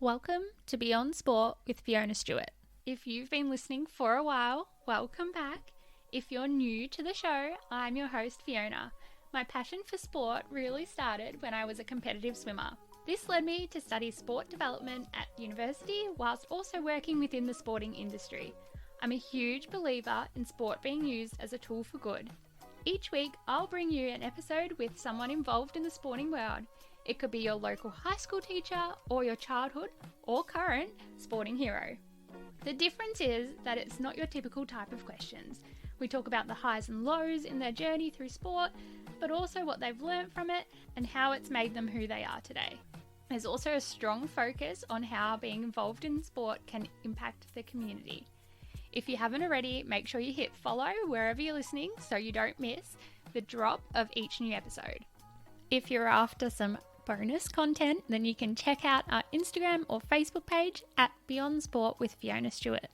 Welcome to Beyond Sport with Fiona Stewart. If you've been listening for a while, welcome back. If you're new to the show, I'm your host Fiona. My passion for sport really started when I was a competitive swimmer. This led me to study sport development at university whilst also working within the sporting industry. I'm a huge believer in sport being used as a tool for good. Each week, I'll bring you an episode with someone involved in the sporting world. It could be your local high school teacher or your childhood or current sporting hero. The difference is that it's not your typical type of questions. We talk about the highs and lows in their journey through sport, but also what they've learned from it and how it's made them who they are today. There's also a strong focus on how being involved in sport can impact the community. If you haven't already, make sure you hit follow wherever you're listening so you don't miss the drop of each new episode. If you're after some bonus content, then you can check out our Instagram or Facebook page at Beyond Sport with Fiona Stewart.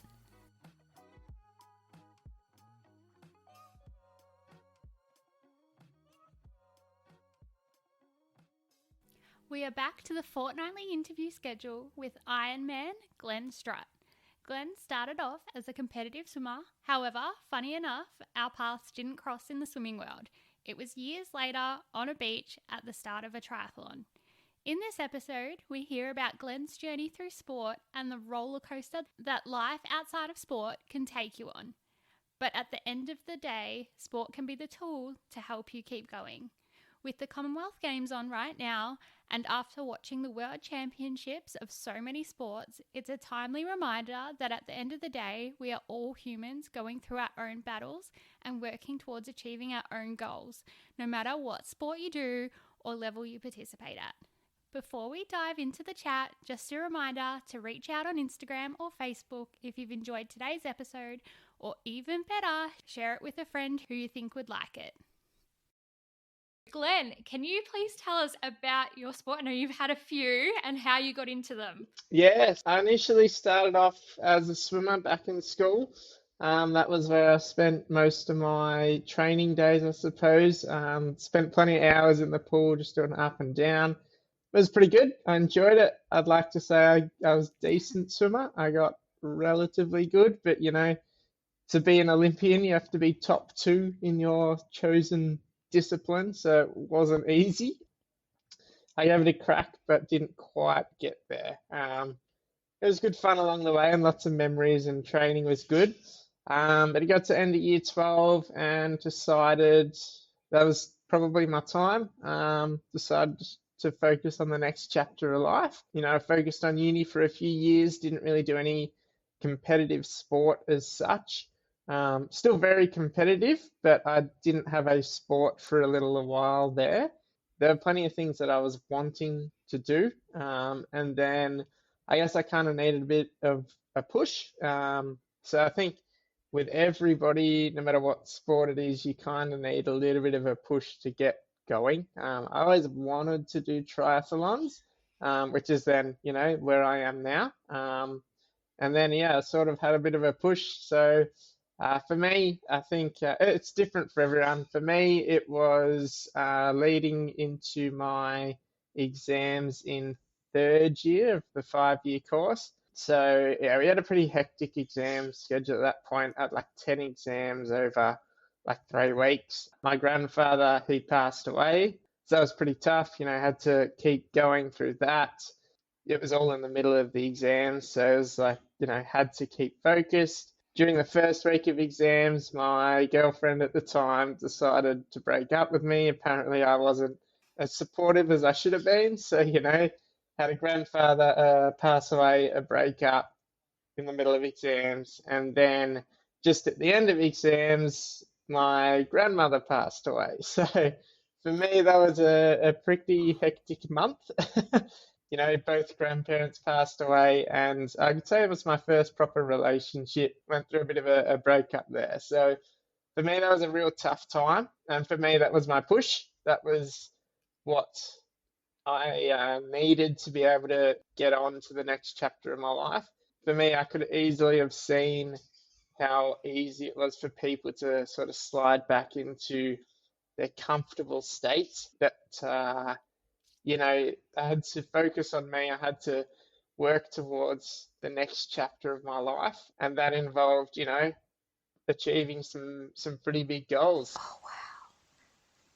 We are back to the fortnightly interview schedule with Ironman Glenn Strutt. Glenn started off as a competitive swimmer. However, funny enough, our paths didn't cross in the swimming world. It was years later on a beach at the start of a triathlon. In this episode, we hear about Glenn's journey through sport and the roller coaster that life outside of sport can take you on. But at the end of the day, sport can be the tool to help you keep going. With the Commonwealth Games on right now, and after watching the World Championships of so many sports, it's a timely reminder that at the end of the day, we are all humans going through our own battles and working towards achieving our own goals, no matter what sport you do or level you participate at. Before we dive into the chat, just a reminder to reach out on Instagram or Facebook if you've enjoyed today's episode, or even better, share it with a friend who you think would like it. Glenn, can you please tell us about your sport? I know you've had a few and how you got into them. Yes, I initially started off as a swimmer back in school. That was where I spent most of my training days, I suppose. Spent plenty of hours in the pool just doing up and down. It was pretty good. I enjoyed it. I'd like to say I was a decent swimmer. I got relatively good, but to be an Olympian, you have to be top two in your chosen discipline, so it wasn't easy. I gave it a crack, but didn't quite get there. It was good fun along the way and lots of memories, and training was good. But it got to end of year 12 and decided that was probably my time. Decided to focus on the next chapter of life. I focused on uni for a few years, didn't really do any competitive sport as such. Still very competitive, but I didn't have a sport for a little while there. There were plenty of things that I was wanting to do. And then I guess I kind of needed a bit of a push. So I think with everybody, no matter what sport it is, you kind of need a little bit of a push to get going. I always wanted to do triathlons, which is then, where I am now. And then, yeah, I sort of had a bit of a push. So for me, I think it's different for everyone. For me, it was leading into my exams in third year of the 5-year course. So yeah, we had a pretty hectic exam schedule at that point. I had like 10 exams over like 3 weeks. My grandfather, he passed away. So that was pretty tough. I had to keep going through that. It was all in the middle of the exams. So it was like, had to keep focused. During the first week of exams, my girlfriend at the time decided to break up with me. Apparently, I wasn't as supportive as I should have been. So, had a grandfather pass away, a breakup in the middle of exams. And then just at the end of exams, my grandmother passed away. So for me, that was a pretty hectic month. Both grandparents passed away, and I could say it was my first proper relationship. Went through a bit of a breakup there. So for me, that was a real tough time. And for me, that was my push. That was what I needed to be able to get on to the next chapter of my life. For me, I could easily have seen how easy it was for people to sort of slide back into their comfortable state that I had to focus on me. I had to work towards the next chapter of my life, and that involved, achieving some pretty big goals. Oh, wow.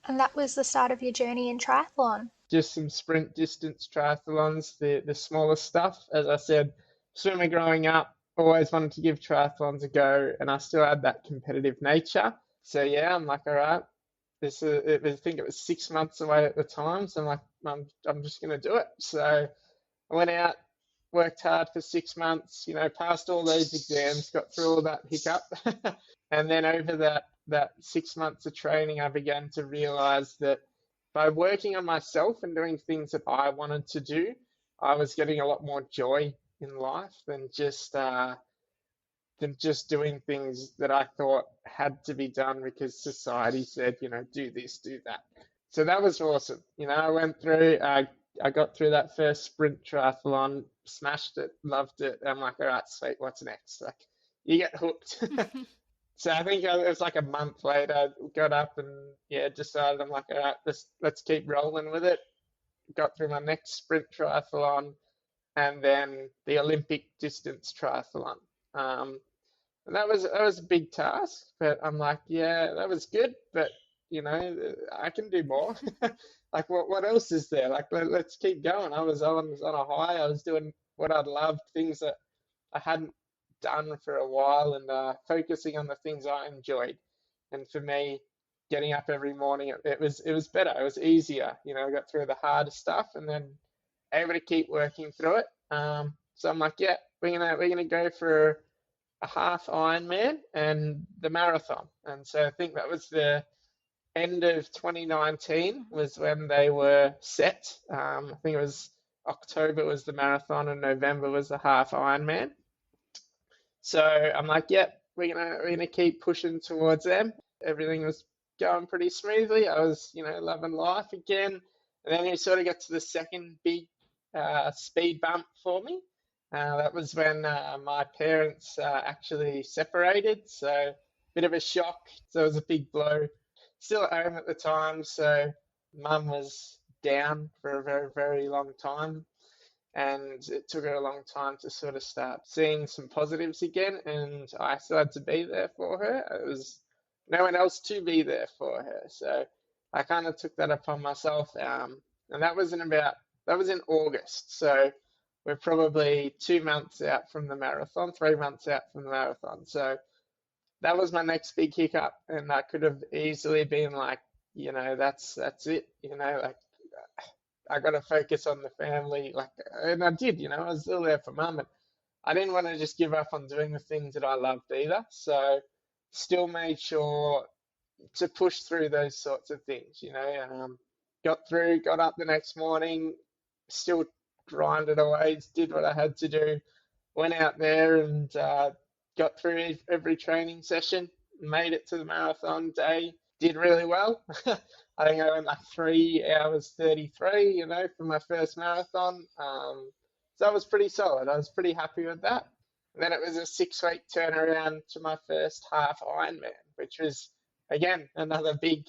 And that was the start of your journey in triathlon. Just some sprint distance triathlons, the smaller stuff. As I said, swimmer growing up, always wanted to give triathlons a go, and I still had that competitive nature. So yeah, I'm like, all right, I think it was 6 months away at the time, so I'm like, I'm just gonna do it. So I went out, worked hard for 6 months, passed all those exams, got through all that hiccup. And then over that 6 months of training, I began to realize that by working on myself and doing things that I wanted to do, I was getting a lot more joy in life than just doing things that I thought had to be done because society said, do this, do that. So that was awesome. I went through, I got through that first sprint triathlon, smashed it, loved it. I'm like, all right, sweet, what's next? Like, you get hooked. So I think it was like a month later, I got up and yeah, decided I'm like, all right, let's keep rolling with it. Got through my next sprint triathlon and then the Olympic distance triathlon. And that was a big task, but I'm like, yeah, that was good, but I can do more. Like, what else is there? Like, let's keep going. I was on a high. I was doing what I loved, things that I hadn't done for a while, and focusing on the things I enjoyed. And for me, getting up every morning, it was better. It was easier. I got through the hard stuff, and then able to keep working through it. So I'm like, yeah, we're gonna go for a half Ironman and the marathon. And so I think that was the end of 2019 was when they were set. I think it was October was the marathon and November was the half Ironman. So I'm like, yep, we're gonna keep pushing towards them. Everything was going pretty smoothly. I was, loving life again. And then we sort of got to the second big speed bump for me. That was when my parents actually separated, so bit of a shock. So it was a big blow. Still at home at the time, so mum was down for a very, very long time, and it took her a long time to sort of start seeing some positives again. And I still had to be there for her. It was no one else to be there for her, so I kind of took that upon myself. And that was in August, so we're probably 2 months out from the marathon, 3 months out from the marathon. So that was my next big hiccup, and I could have easily been like, that's it, like I got to focus on the family, like, and I did, I was still there for mum, and I didn't want to just give up on doing the things that I loved either. So still made sure to push through those sorts of things, got up the next morning, still grinded away, did what I had to do, went out there and got through every training session, made it to the marathon day, did really well. I think I went like 3 hours 33, for my first marathon. So that was pretty solid. I was pretty happy with that. And then it was a 6 week turnaround to my first half Ironman, which was again another big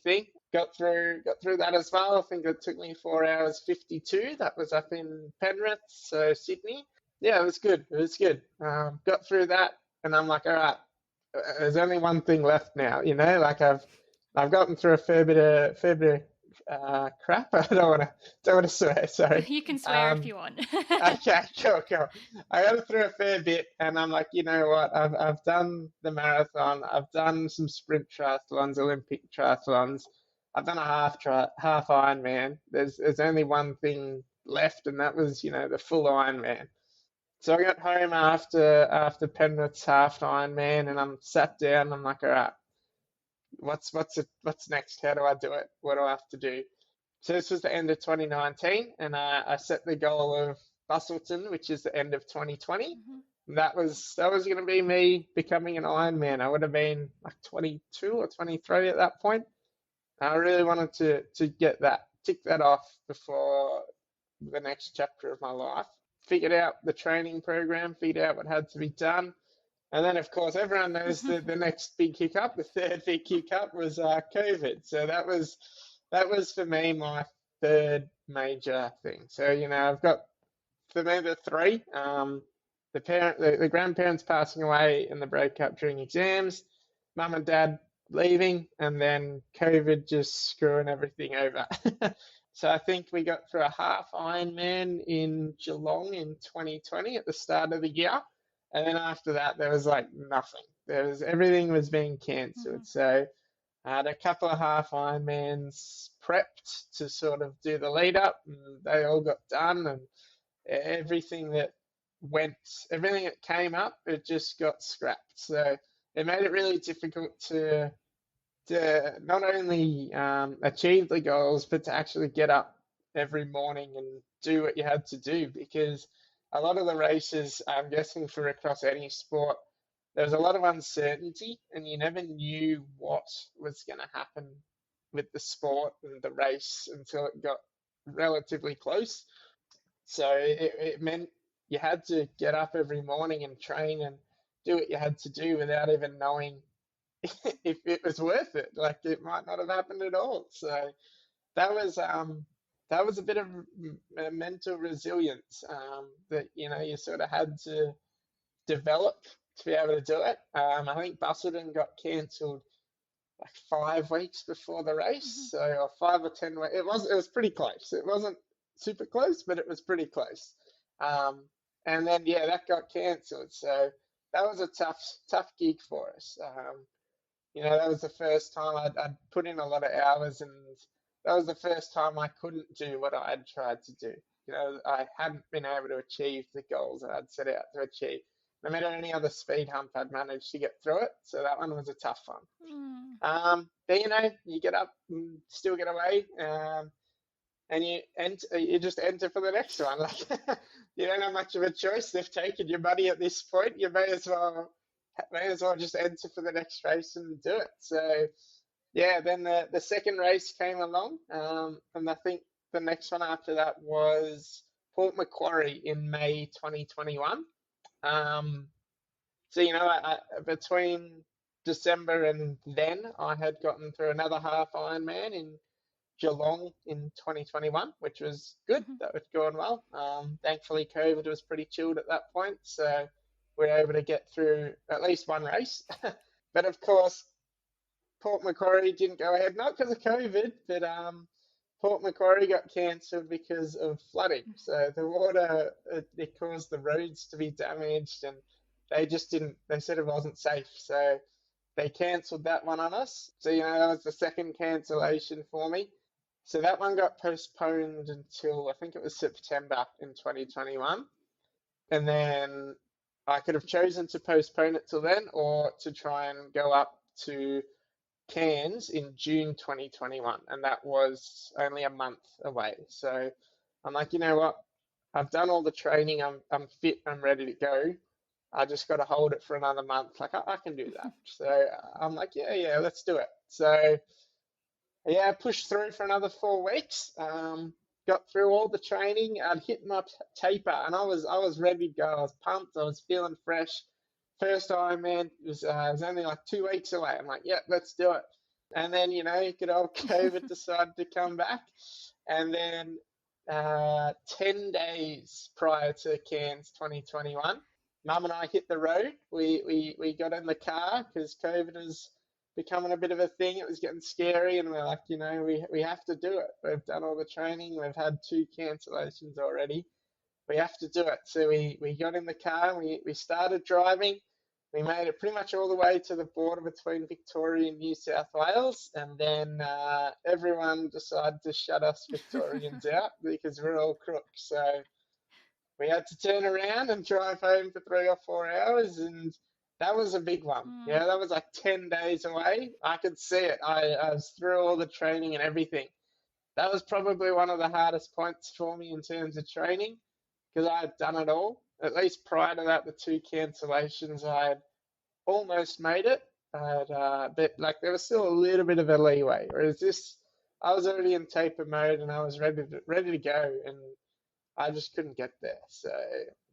thing. Got through that as well. I think it took me 4 hours 52. That was up in Penrith, so Sydney. Yeah, it was good. It was good. Got through that, and I'm like, all right, there's only one thing left now. Like I've gotten through a fair bit of crap. I don't want to swear. Sorry. You can swear if you want. Okay, cool. I got through a fair bit, and I'm like, you know what? I've done the marathon. I've done some sprint triathlons, Olympic triathlons. I've done a half Ironman. There's only one thing left, and that was, the full Ironman. So I got home after Penrith's half Ironman, and I'm sat down. And I'm like, all right, what's next? How do I do it? What do I have to do? So this was the end of 2019, and I set the goal of Busselton, which is the end of 2020. Mm-hmm. That was going to be me becoming an Ironman. I would have been like 22 or 23 at that point. I really wanted to tick that off before the next chapter of my life. Figured out the training program, figured out what had to be done. And then, of course, everyone knows the next big hiccup, the third big hiccup was COVID. So that was for me my third major thing. So, I've got for me, the three. The grandparents passing away and the breakup during exams, mum and dad leaving, and then COVID just screwing everything over. So I think we got through a half Ironman in Geelong in 2020 at the start of the year, and then after that there was like nothing. Everything was being Hmm. cancelled. So I had a couple of half Ironmans prepped to sort of do the lead up, and they all got done, and everything that went, everything that came up, it just got scrapped. So it made it really difficult to not only achieve the goals, but to actually get up every morning and do what you had to do. Because a lot of the races, I'm guessing for across any sport, there was a lot of uncertainty, and you never knew what was going to happen with the sport and the race until it got relatively close. So it meant you had to get up every morning and train and do what you had to do without even knowing if it was worth it. Like it might not have happened at all. So that was that was a bit of mental resilience that you sort of had to develop to be able to do it. I think Busselton got cancelled like 5 weeks before the race, Hmm. so or 5 or 10 weeks. It was pretty close. It wasn't super close, but it was pretty close. Um, and then yeah, that got cancelled. So that was a tough gig for us. That was the first time I'd put in a lot of hours, and that was the first time I couldn't do what I had tried to do. I hadn't been able to achieve the goals that I'd set out to achieve. No matter any other speed hump, I'd managed to get through it. So that one was a tough one. Mm. But you get up and still get away, and you just enter for the next one. Like you don't have much of a choice. They've taken your money at this point. You may as well just enter for the next race and do it. So yeah, then the second race came along, and I think the next one after that was Port Macquarie in May 2021. Um, so between December and then, I had gotten through another half Ironman in Geelong in 2021, which was good. Mhm. That was going well. Thankfully, COVID was pretty chilled at that point, so we were able to get through at least one race. But of course, Port Macquarie didn't go ahead, not because of COVID, but Port Macquarie got cancelled because of flooding. So the water, it caused the roads to be damaged, and they just didn't. They said it wasn't safe, so they cancelled that one on us. So that was the second cancellation for me. So that one got postponed until I think it was September in 2021, and then I could have chosen to postpone it till then, or to try and go up to Cairns in June 2021, and that was only a month away. So I'm like, you know what? I've done all the training. I'm fit. I'm ready to go. I just got to hold it for another month. Like I can do that. So I'm like, yeah, let's do it. So yeah, I pushed through for another 4 weeks. Got through all the training. I'd hit my taper, and I was ready to go. I was pumped. I was feeling fresh. First Ironman was only like 2 weeks away. I'm like, yeah, let's do it. And then good old COVID decided to come back, and then 10 days prior to Cairns 2021, Mum and I hit the road. We got in the car because COVID was becoming a bit of a thing. It was getting scary, and we're like, we have to do it. We've done all the training. We've had 2 cancellations already. We have to do it. So we got in the car. We started driving. We made it pretty much all the way to the border between Victoria and New South Wales, and then everyone decided to shut us Victorians out because we're all crooks. So we had to turn around and drive home for 3 or 4 hours, and that was a big one. Mm. Yeah, that was like 10 days away. I could see it. I was through all the training and everything. That was probably one of the hardest points for me in terms of training because I had done it all. At least prior to that, the 2 cancellations, I had almost made it. But like there was still a little bit of a leeway. Whereas this, I was already in taper mode and I was ready to go, and I just couldn't get there. So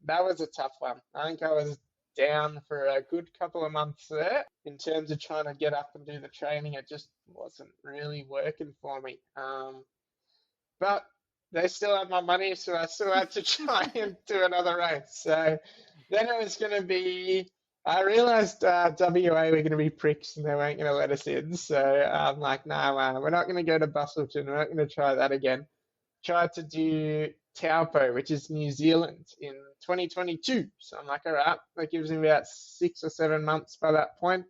that was a tough one. I think I was down for a good couple of months there in terms of trying to get up and do the training. It just wasn't really working for me. But they still had my money, so I still had to try and do another race. So then it was going to be, I realized WA were going to be pricks and they weren't going to let us in. So I'm like, no, we're not going to go to Busselton. We're not going to try that again. Tried to do Taupo, which is New Zealand, in 2022. So I'm like, all right, that gives me about 6 or 7 months by that point.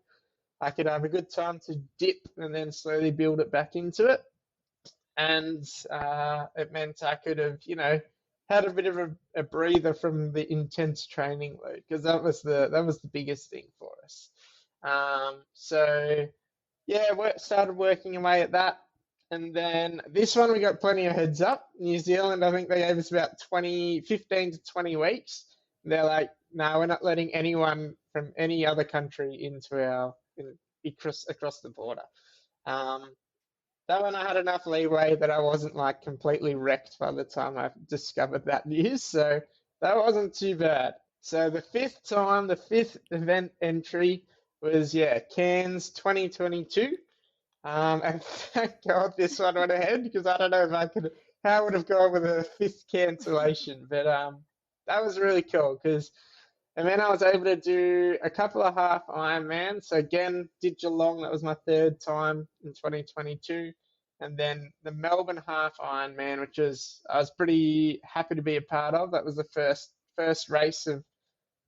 I could have a good time to dip and then slowly build it back into it. And it meant I could have, had a bit of a breather from the intense training load because that was the biggest thing for us. So yeah, started working away at that. And then this one, we got plenty of heads up. New Zealand, I think they gave us about 15 to 20 weeks. They're like, no, we're not letting anyone from any other country across the border. Um, that one I had enough leeway that I wasn't like completely wrecked by the time I discovered that news. So that wasn't too bad. So the fifth event entry was, yeah, Cairns 2022. And thank God this one went ahead because I don't know if how I would have gone with a fifth cancellation. But that was really cool because, and then I was able to do a couple of half Ironman. So again, did Geelong. That was my third time in 2022. And then the Melbourne half Ironman, which I was pretty happy to be a part of. That was the first race of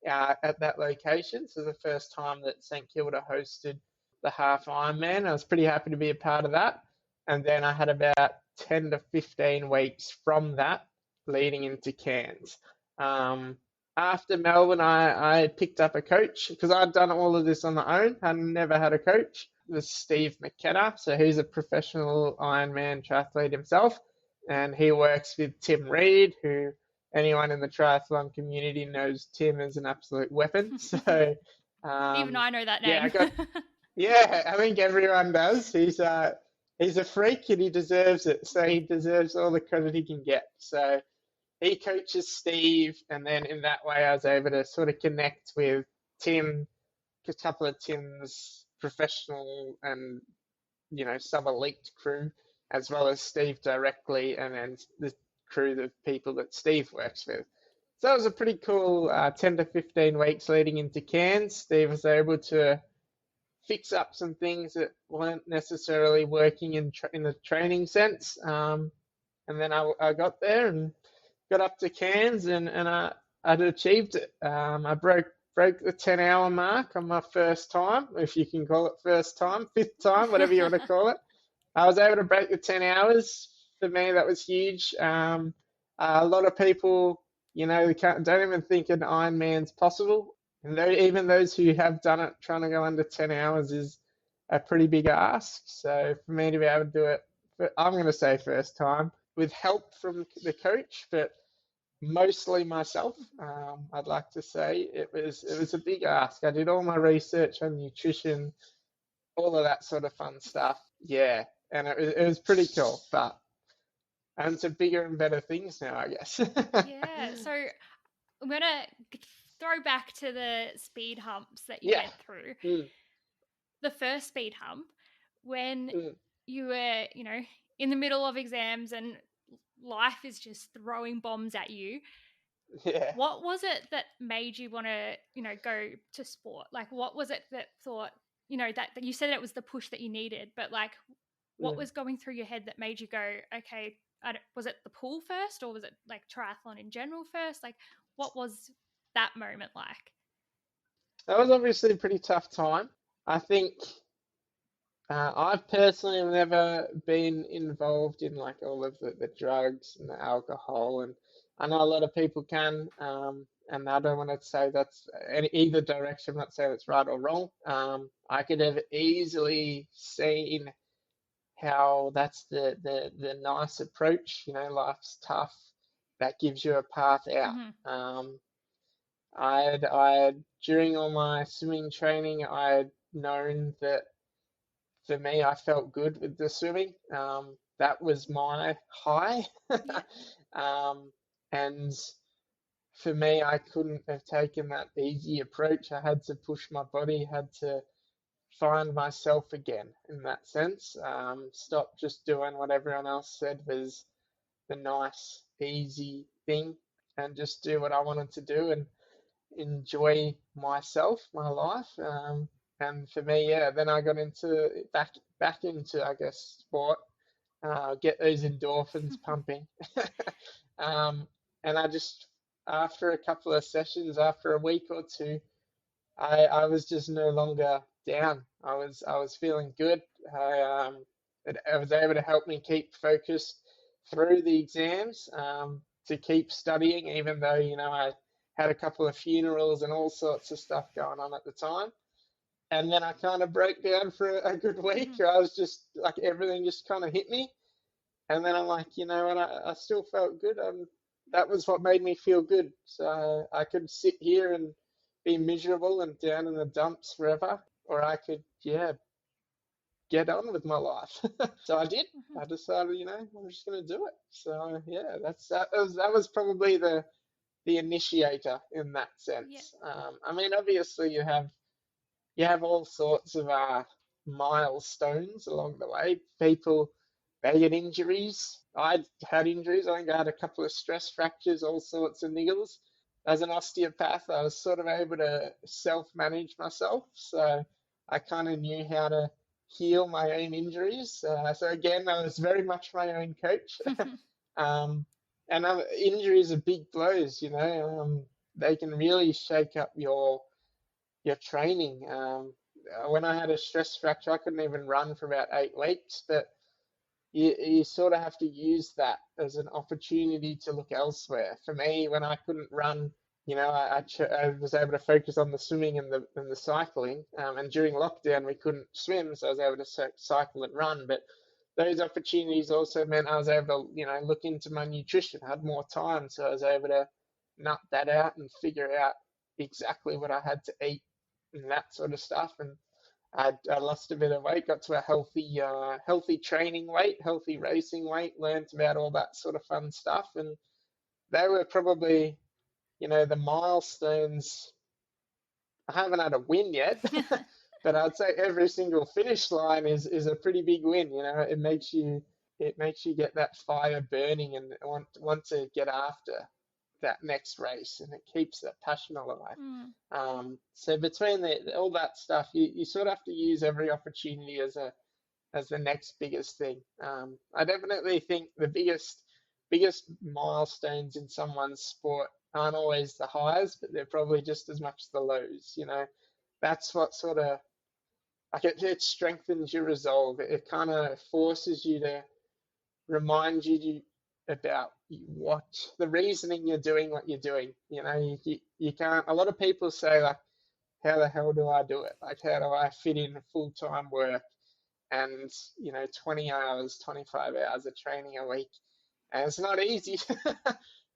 at that location. So the first time that St Kilda hosted the half Ironman. I was pretty happy to be a part of that. And then I had about 10 to 15 weeks from that leading into Cairns. After Melbourne, I picked up a coach because I'd done all of this on my own. I never had a coach. It was Steve McKenna. So he's a professional Ironman triathlete himself. And he works with Tim Reed, who anyone in the triathlon community knows Tim is an absolute weapon. So even I know that yeah, name. yeah, I think everyone does. He's a freak and he deserves it. So he deserves all the credit he can get. So he coaches Steve, and then in that way, I was able to sort of connect with Tim, a couple of Tim's professional and sub-elite crew, as well as Steve directly, and then the crew of people that Steve works with. So that was a pretty cool 10 to 15 weeks leading into Cairns. Steve was able to fix up some things that weren't necessarily working in the training sense. And then I got there and got up to Cairns and I'd achieved it. I broke the 10-hour mark on my first time, if you can call it first time, fifth time, whatever you want to call it. I was able to break the 10 hours. For me, that was huge. A lot of people, don't even think an Ironman's possible. And even those who have done it, trying to go under 10 hours is a pretty big ask. So for me to be able to do it, I'm going to say first time, with help from the coach, but mostly myself. I'd like to say it was a big ask. I did all my research on nutrition, all of that sort of fun stuff. Yeah, and it was pretty cool, but and to bigger and better things now, I guess. Yeah, so I'm going to throw back to the speed humps that you Yeah. went through. Mm, The first speed hump, when mm. you were, in the middle of exams and life is just throwing bombs at you. Yeah. What was it that made you want to, go to sport? Like, what was it that thought, that you said it was the push that you needed, but like, what was going through your head that made you go, okay, was it the pool first, or was it like triathlon in general first? Like, what was that moment like? That was obviously a pretty tough time. I think I've personally never been involved in like all of the drugs and the alcohol, and I know a lot of people can, and I don't want to say that's in either direction. I'm not saying it's right or wrong. I could have easily seen how that's the nice approach. Life's tough. That gives you a path out. Mm-hmm. I during all my swimming training, I had known that for me, I felt good with the swimming. That was my high. Yeah. And for me, I couldn't have taken that easy approach. I had to push my body, had to find myself again in that sense. Stop just doing what everyone else said was the nice, easy thing and just do what I wanted to do and enjoy myself, my life. And for me, yeah, then I got into back into, I guess, sport, get those endorphins pumping. um, and I just, after a couple of sessions, after a week or two, I was just no longer down. I was feeling good. It was able to help me keep focused through the exams, to keep studying, even though, I had a couple of funerals and all sorts of stuff going on at the time. And then I kind of broke down for a good week. I was just like everything just kind of hit me. And then I'm like, you know what, I still felt good. That was what made me feel good. So I could sit here and be miserable and down in the dumps forever, or I could, yeah, get on with my life. So I did. I decided, I'm just going to do it. So yeah, that was probably the initiator in that Yeah. sense. I mean, obviously you have all sorts of milestones along the way. People, they get injuries. I had injuries. I think I had a couple of stress fractures, all sorts of niggles. As an osteopath, I was sort of able to self-manage myself. So I kind of knew how to heal my own injuries. So again, I was very much my own coach. um, and injuries are big blows, they can really shake up your training. When I had a stress fracture, I couldn't even run for about 8 weeks, but you sort of have to use that as an opportunity to look elsewhere. For me, when I couldn't run, I was able to focus on the swimming and the cycling. And during lockdown, we couldn't swim, so I was able to cycle and run. But those opportunities also meant I was able to, look into my nutrition. I had more time, so I was able to nut that out and figure out exactly what I had to eat and that sort of stuff. And I lost a bit of weight, got to a healthy training weight, healthy racing weight, learned about all that sort of fun stuff. And they were probably, the milestones. I haven't had a win yet, but I'd say every single finish line is a pretty big win. It makes you get that fire burning and want to get after that next race, and it keeps that passion alive. So between all that stuff, you sort of have to use every opportunity as the next biggest thing. I definitely think the biggest milestones in someone's sport aren't always the highs, but they're probably just as much the lows. That's what sort of like it strengthens your resolve. It kind of forces you to remind you about what the reasoning you're doing what you're doing. You can't. A lot of people say like, how the hell do I do it? Like, how do I fit in full-time work and 20 hours, 25 hours of training a week? And it's not easy.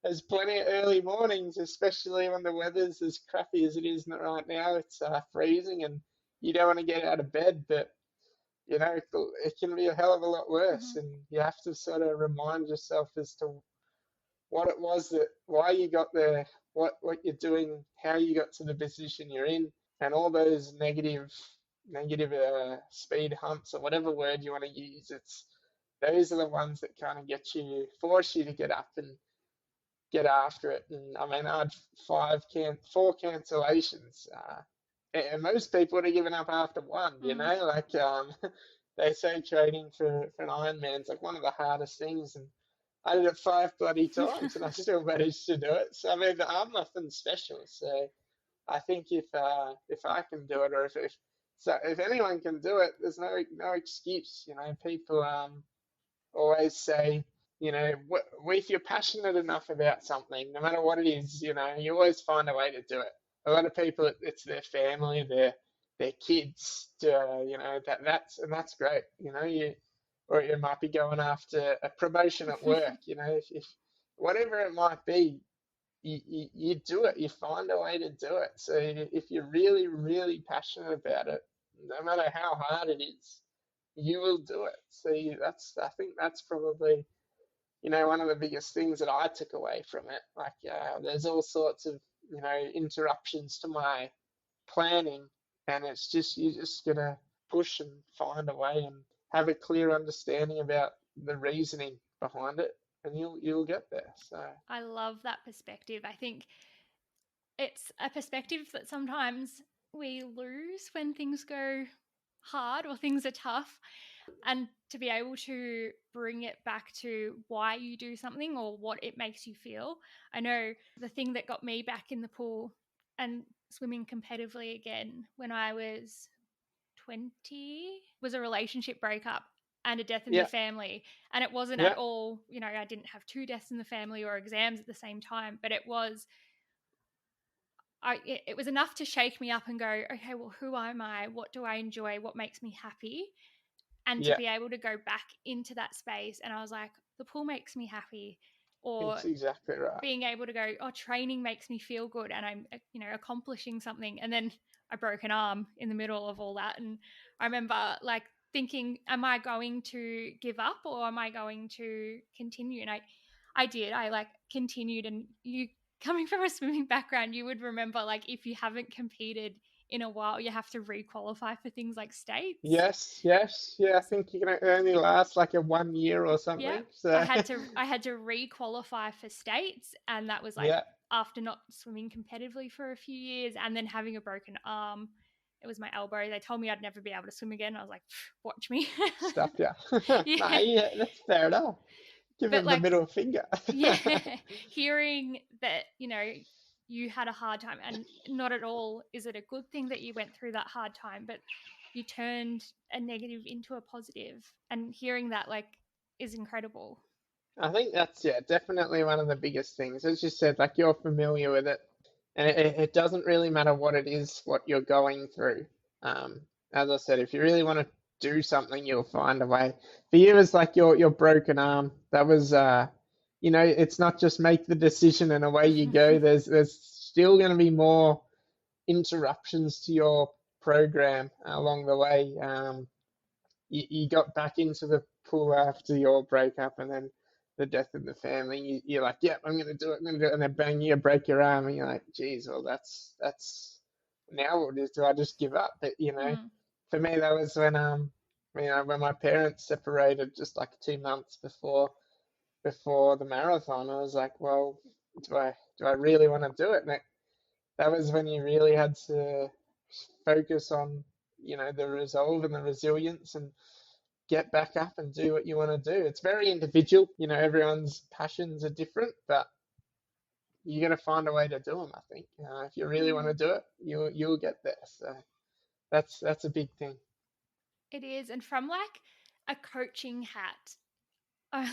There's plenty of early mornings, especially when the weather's as crappy as it is right now. It's freezing and you don't want to get out of bed, but it can be a hell of a lot worse. And you have to sort of remind yourself as to what it was why you got there, what you're doing, how you got to the position you're in, and all those negative speed humps or whatever word you want to use. Those are the ones that kind of force you to get up and get after it. And I mean, I had four cancellations. And most people would have given up after one, like they say training for an Ironman's like one of the hardest things. And I did it 5 bloody times and I still managed to do it. So I mean, I'm nothing special. So I think if I can do it, or if anyone can do it, there's no excuse. People always say, if you're passionate enough about something, no matter what it is, you always find a way to do it. A lot of people, it's their family, their kids, that's great. Or you might be going after a promotion at work. If whatever it might be, you do it. You find a way to do it. So if you're really, really passionate about it, no matter how hard it is, you will do it. So I think that's probably, one of the biggest things that I took away from it. Like, there's all sorts of, interruptions to my planning, and it's just, you're just gonna push and find a way and have a clear understanding about the reasoning behind it. and you'll get there. So I love that perspective. I think it's a perspective that sometimes we lose when things go hard or things are tough. And to be able to bring it back to why you do something or what it makes you feel. I know the thing that got me back in the pool and swimming competitively again when I was 20 was a relationship breakup and a death in the yeah, family. And it wasn't at yeah, all, I didn't have two deaths in the family or exams at the same time, but it was it was enough to shake me up and go, okay, well, who am I? What do I enjoy? What makes me happy? And to yeah. be able to go back into that space, and I was like, the pool makes me happy, or It's exactly right. being able to go, oh, training makes me feel good, and I'm accomplishing something. And then I broke an arm in the middle of all that, and I remember like thinking, am I going to give up or am I going to continue? And I did. I like continued. And you, coming from a swimming background, you would remember like if you haven't competed in a while, you have to re-qualify for things like states. Yes, yes, yeah. I think you can only last like a 1 year or Yeah, something. I So had to I had to re-qualify for states, and that was like yeah, after not swimming competitively for a few years and then having a broken arm. It was my elbow. They told me I'd never be able to swim again. I was like, watch me. stuff. Yeah, nah, Yeah, yeah, that's fair enough. Give but him the like, middle finger. yeah, hearing that you had a hard time, and not at all is it a good thing that you went through that hard time, but you turned a negative into a positive, and hearing that like is incredible. I think that's, yeah, definitely one of the biggest things. As you said, like you're familiar with it, and it doesn't really matter what it is, what you're going through. As I said, if you really want to do something, you'll find a way. For you, it's like your broken arm. That was, it's not just make the decision and away you go. There's still going to be more interruptions to your program along the way. You got back into the pool after your breakup and then the death of the family. You're like, yeah, I'm gonna do it, I'm gonna do it, and then bang, you break your arm, and you're like, geez, well, that's now what do I just give up? But Mm. for me, that was when my parents separated just like 2 months before the marathon. I was like, well, do I really want to do it? And that was when you really had to focus on the resolve and the resilience and get back up and do what you want to do. It's very individual. Everyone's passions are different, but you got to find a way to do them. I think if you really want to Mm. do it, you'll get there. So that's a big thing. It is. And from like a coaching hat,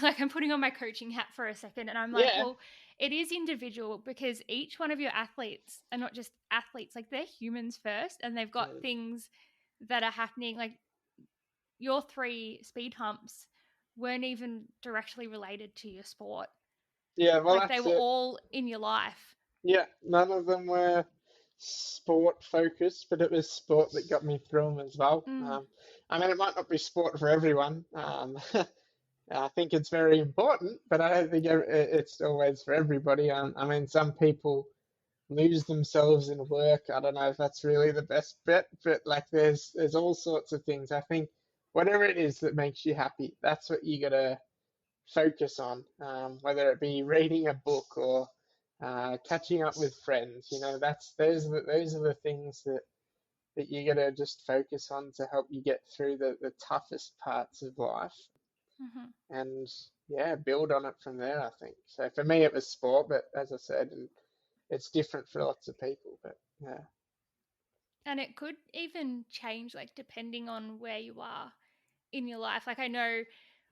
like I'm putting on my coaching hat for a second, and I'm like, Yeah, well, it is individual because each one of your athletes are not just athletes, like they're humans first, and they've got mm, things that are happening. Like your three speed humps weren't even directly related to your sport, yeah. Well, like they that's were it. all in your life. Yeah, none of them were sport focused, but it was sport that got me through them as well. Mm. I mean, it might not be sport for everyone. I think it's very important, but I don't think it's always for everybody. I mean, some people lose themselves in work. I don't know if that's really the best bet, but like there's all sorts of things. I think whatever it is that makes you happy, that's what you gotta focus on. Whether it be reading a book or catching up with friends, that's those are the things that you gotta just focus on to help you get through the toughest parts of life Hmm. and yeah, build on it from there, I think. So for me, it was sport, but as I said, and it's different for lots of people, but yeah. And it could even change, like depending on where you are in your life. Like I know,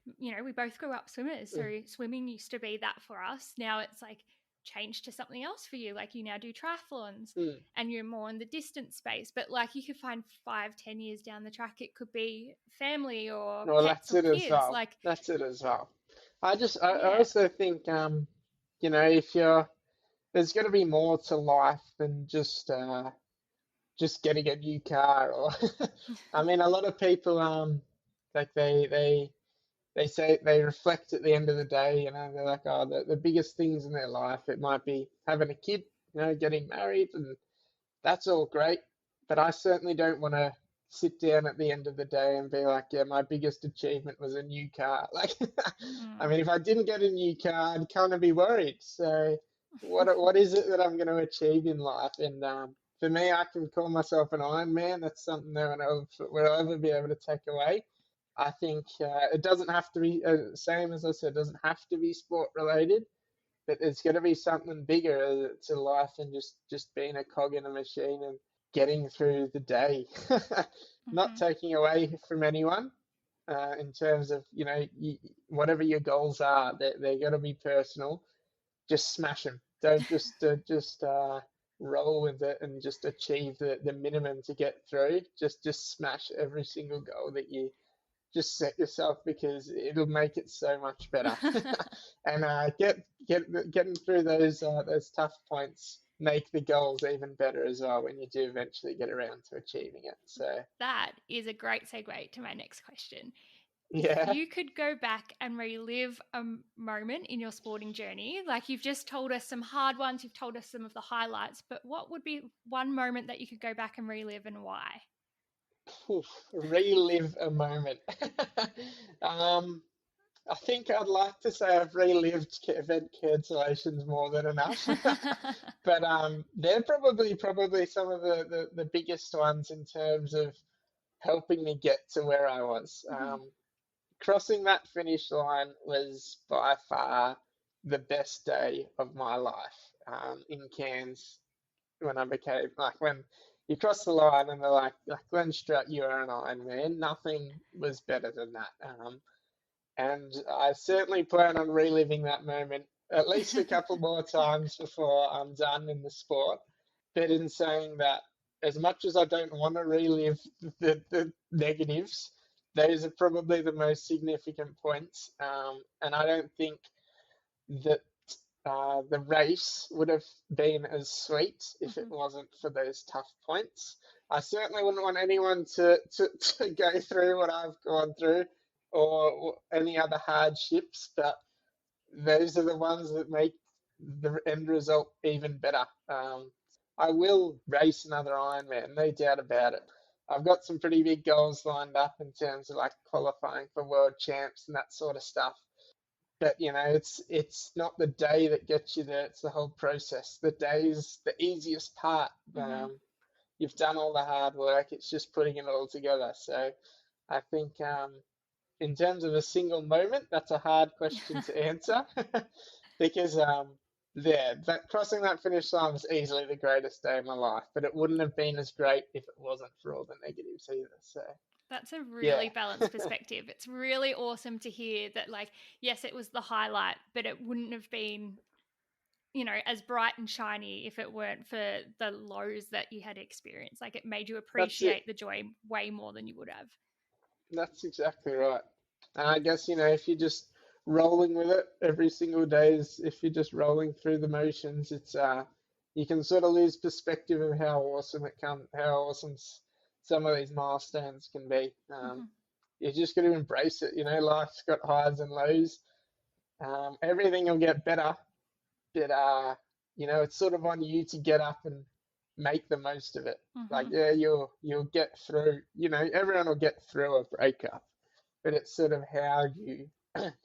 we both grew up swimmers, Mm, so swimming used to be that for us. Now it's like changed to something else for you. Like you now do triathlons mm. and you're more in the distance space. But like you could find 5, 10 years down the track, it could be family or Well, pets that's or it as kids. well. Like, That's it as well. I yeah. also think, if there's got to be more to life than just getting a new car or, I mean, a lot of people, like they say they reflect at the end of the day, they're like, oh, the biggest things in their life, it might be having a kid, getting married, and that's all great. But I certainly don't want to sit down at the end of the day and be like, yeah, my biggest achievement was a new car. Like, I Mm. mean, if I didn't get a new car, I'd kind of be worried. So, what is it that I'm going to achieve in life? And for me, I can call myself an Iron Man. That's something that will ever be able to take away. I think it doesn't have to be, same as I said, it doesn't have to be sport related, but there's got to be something bigger to life than just being a cog in a machine and getting through the day. Not Hmm. taking away from anyone in terms of, whatever your goals are, they're going to be personal. Just smash them. Don't just roll with it and just achieve the minimum to get through. Just smash every single goal that you just set yourself, because it'll make it so much better. And getting through those tough points make the goals even better as well when you do eventually get around to achieving it. So That is a great segue to my next question. If yeah. you could go back and relive a moment in your sporting journey, like you've just told us some hard ones, you've told us some of the highlights, but what would be one moment that you could go back and relive and why? Oof, relive a moment. um, I think I'd like to say I've relived event cancellations more than enough. But they're probably some of the biggest ones in terms of helping me get to where I was. Mhm. Crossing that finish line was by far the best day of my life in Cairns, when I became like, when you cross the line and they're like Glenn Strutt, you are an Iron Man. Nothing was better than that. And I certainly plan on reliving that moment at least a couple more times before I'm done in the sport. But in saying that, as much as I don't want to relive the negatives, those are probably the most significant points. And I don't think that the race would have been as sweet if it Mhm. wasn't for those tough points. I certainly wouldn't want anyone to go through what I've gone through, or any other hardships, but those are the ones that make the end result even better. I will race another Ironman, no doubt about it. I've got some pretty big goals lined up in terms of like qualifying for world champs and that sort of stuff. But it's not the day that gets you there; it's the whole process. The day is the easiest part. Mhm. You've done all the hard work; it's just putting it all together. So I think in terms of a single moment, that's a hard question to answer because yeah, that crossing that finish line was easily the greatest day of my life, but it wouldn't have been as great if it wasn't for all the negatives either. So That's a really yeah, balanced perspective. It's really awesome to hear that, like, yes, it was the highlight, but it wouldn't have been, as bright and shiny if it weren't for the lows that you had experienced. Like, it made you that's it. appreciate the joy way more than you would have. That's exactly right. And I guess, if you're just rolling with it every single day, if you're just rolling through the motions, it's you can sort of lose perspective of how awesome some of these milestones can be. Mhm. You just got to embrace it. Life's got highs and lows. Everything will get better, but it's sort of on you to get up and make the most of it. Like, Mhm. yeah, you'll get through. Everyone will get through a breakup, but it's sort of how you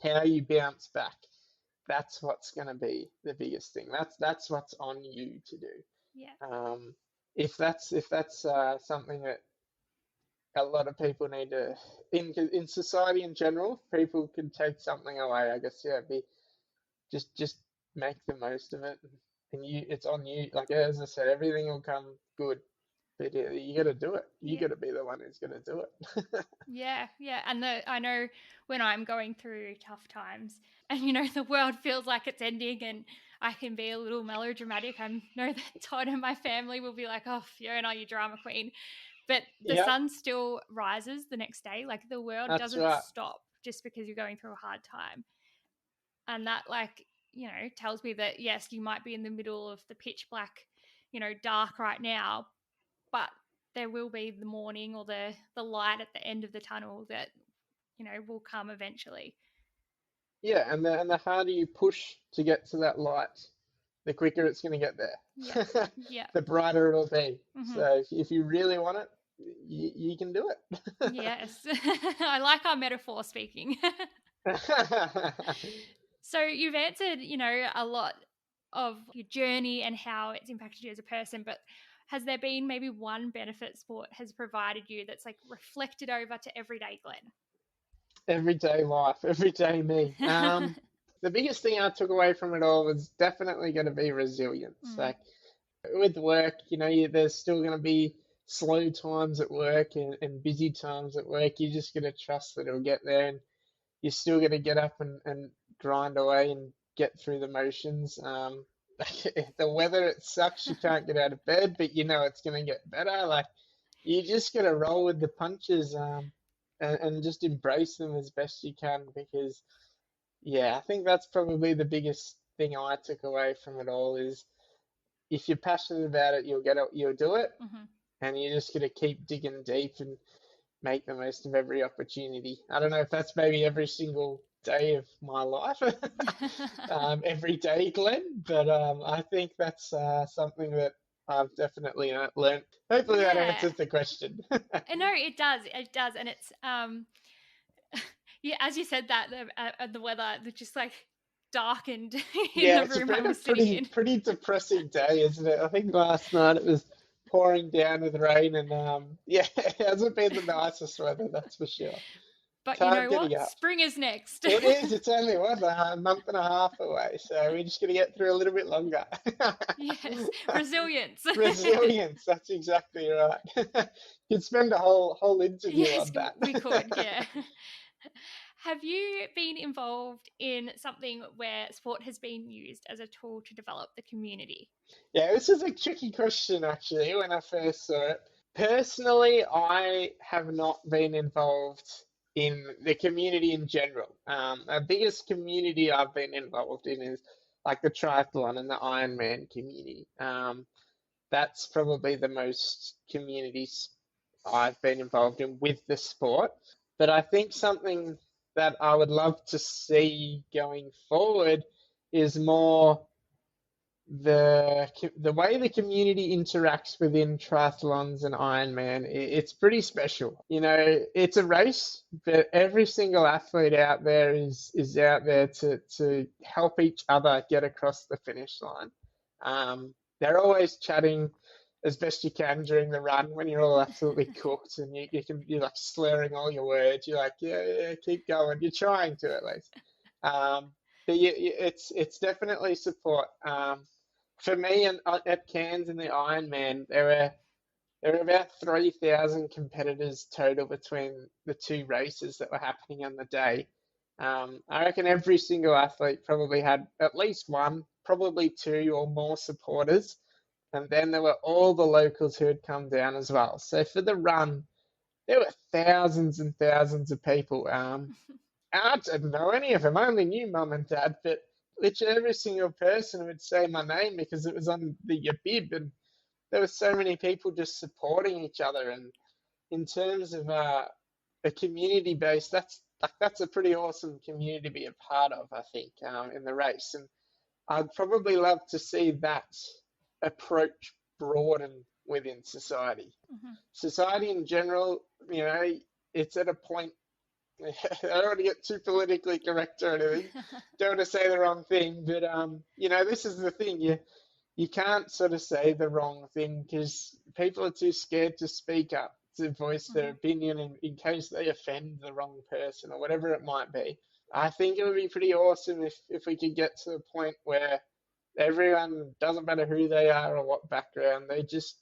how you bounce back. That's what's going to be the biggest thing. That's what's on you to do. Yeah. Um, if that's something that a lot of people need to, in society in general, people can take something away. I guess, yeah, be just make the most of it, and it's on you. Like, as I said, everything will come good, but you got to do it. You Yeah. got to be the one who's going to do it. Yeah, yeah. And I know when I'm going through tough times and the world feels like it's ending and I can be a little melodramatic, I know that Todd and my family will be like, "Oh, Fiona, you drama queen." But the Yep, sun still rises the next day. Like, the world that's doesn't right. stop just because you're going through a hard time. And that, like, tells me that yes, you might be in the middle of the pitch black, dark right now, but there will be the morning or the light at the end of the tunnel that will come eventually. Yeah, and the harder you push to get to that light, the quicker it's going to get Yeah. there. Yeah. The brighter it'll be. Hmm. So if you really want it, you can do it. Yes. I like our metaphor speaking. So you've answered, a lot of your journey and how it's impacted you as a person, but has there been maybe one benefit sport has provided you that's like reflected over to everyday Glenn? Everyday life, everyday me. The biggest thing I took away from it all was definitely going to be resilience. Mm. Like with work, there's still going to be slow times at work and busy times at work. You're just going to trust that it'll get there, and you're still going to get up and grind away and get through the motions. The weather, it sucks. You can't get out of bed, but it's going to get better. Like you just got to roll with the punches, and just embrace them as best you can, because yeah, I think that's probably the biggest thing I took away from it all is if you're passionate about it, you'll do it, Mm-hmm. and you're just gonna keep digging deep and make the most of every opportunity. I don't know if that's maybe every single day of my life, every day, Glenn, but I think that's something that I've definitely learned. Hopefully that Yeah. answers the question. No, it does. It does. And it's, yeah, as you said that, the weather just like darkened in Yeah, the it's room I been a was sitting in. pretty depressing day, isn't it? I think last night it was pouring down with rain, and yeah, it hasn't been the nicest weather, that's for sure. But you Time know getting what? up. Spring is next. It is. It's only what, a month and a half away, so we're just gonna get through a little bit longer. Yes, resilience. Resilience. That's exactly right. Could spend a whole interview Yes, on that. we could. Yeah. Have you been involved in something where sport has been used as a tool to develop the community? Yeah, this is a tricky question actually when I first saw it. Personally, I have not been involved in the community in general. The biggest community I've been involved in is like the triathlon and the Ironman community. That's probably the most communities I've been involved in with the sport. But I think something that I would love to see going forward is more the way the community interacts within triathlons and Ironman. It's pretty special. It's a race, but every single athlete out there is out there to help each other get across the finish line. They're always chatting as best you can during the run when you're all absolutely cooked and you're like slurring all your words. You're like, yeah, keep going. You're trying to at least. But it's definitely support. For me and at Cairns in the Ironman, there were about 3,000 competitors total between the two races that were happening on the day. I reckon every single athlete probably had at least one, probably two or more supporters. And then there were all the locals who had come down as well. So for the run, there were thousands and thousands of people. I didn't know any of them. I only knew mum and dad, but literally every single person would say my name because it was on your bib, and there were so many people just supporting each other. And in terms of a community base, that's a pretty awesome community to be a part of, I think, in the race. And I'd probably love to see that approach broaden within society. Mm-hmm. Society in general, it's at a point. I don't want to get too politically correct or anything. Don't want to say the wrong thing, but this is the thing. You can't sort of say the wrong thing because people are too scared to speak up, to voice their Mm-hmm. opinion in case they offend the wrong person or whatever it might be. I think it would be pretty awesome if we could get to the point where everyone, doesn't matter who they are or what background, they just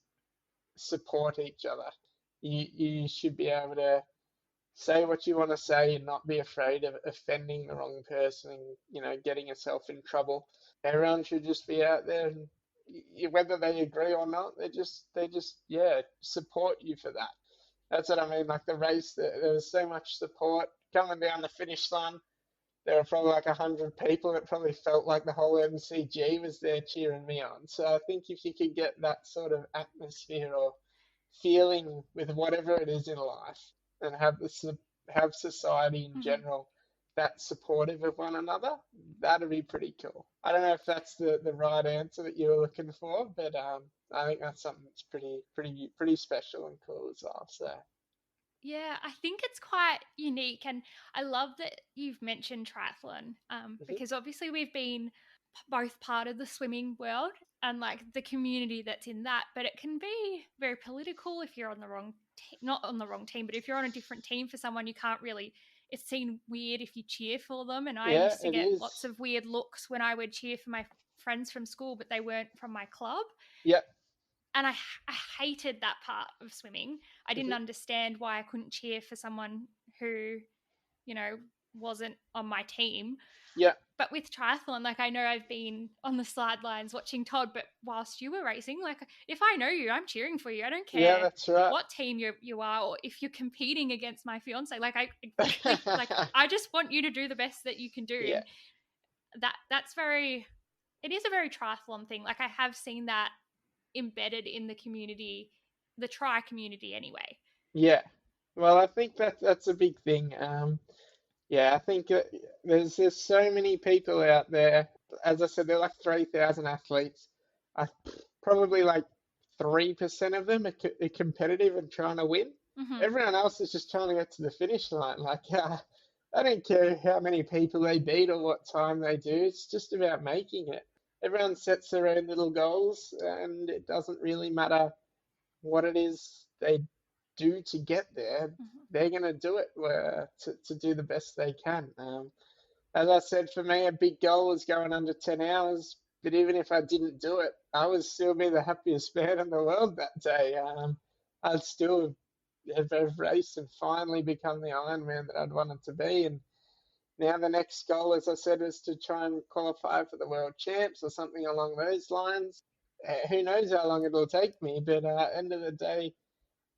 support each other. You should be able to say what you want to say and not be afraid of offending the wrong person and getting yourself in trouble. Everyone should just be out there, and whether they agree or not, they just yeah, support you for that. That's what I mean. Like the race, there was so much support coming down the finish line. There were probably like 100 people. It probably felt like the whole MCG was there cheering me on. So I think if you could get that sort of atmosphere or feeling with whatever it is in life, and have society in Mm-hmm. general that supportive of one another, that'd be pretty cool. I don't know if that's the right answer that you were looking for, but I think that's something that's pretty special and cool as well. So Yeah, I think it's quite unique. And I love that you've mentioned triathlon mhm. because obviously we've been both part of the swimming world and like the community that's in that, but it can be very political if you're on the wrong not on the wrong team, but if you're on a different team for someone, you can't really, it's seen weird if you cheer for them. And I Yeah, used to it get lots is. of weird looks when I would cheer for my friends from school, but they weren't from my club. Yep. And I hated that part of swimming. I didn't Mhm. understand why I couldn't cheer for someone who, you know, wasn't on my team. Yeah. But with triathlon, like I know I've been on the sidelines watching Todd, but whilst you were racing, like if I know you, I'm cheering for you. I don't Yeah, care that's right. what team you are or if you're competing against my fiance. Like I really like I just want you to do the best that you can do. Yeah. And that's very, it is a very triathlon thing. Like I have seen that embedded in the community, the tri community anyway. Yeah. Well, I think that's a big thing. Yeah, I think there's so many people out there. As I said, there are like 3,000 athletes. I probably like 3% of them are competitive and trying to win. Mm-hmm. Everyone else is just trying to get to the finish line. Like, I don't care how many people they beat or what time they do. It's just about making it. Everyone sets their own little goals, and it doesn't really matter what it is they do to get there. Mm-hmm. They're going to do it to do the best they can. As I said, for me, a big goal was going under 10 hours. But even if I didn't do it, I would still be the happiest man in the world that day. I'd still have raced and finally become the Ironman that I'd wanted to be. And now the next goal, as I said, is to try and qualify for the world champs or something along those lines. Who knows how long it'll take me, but end of the day,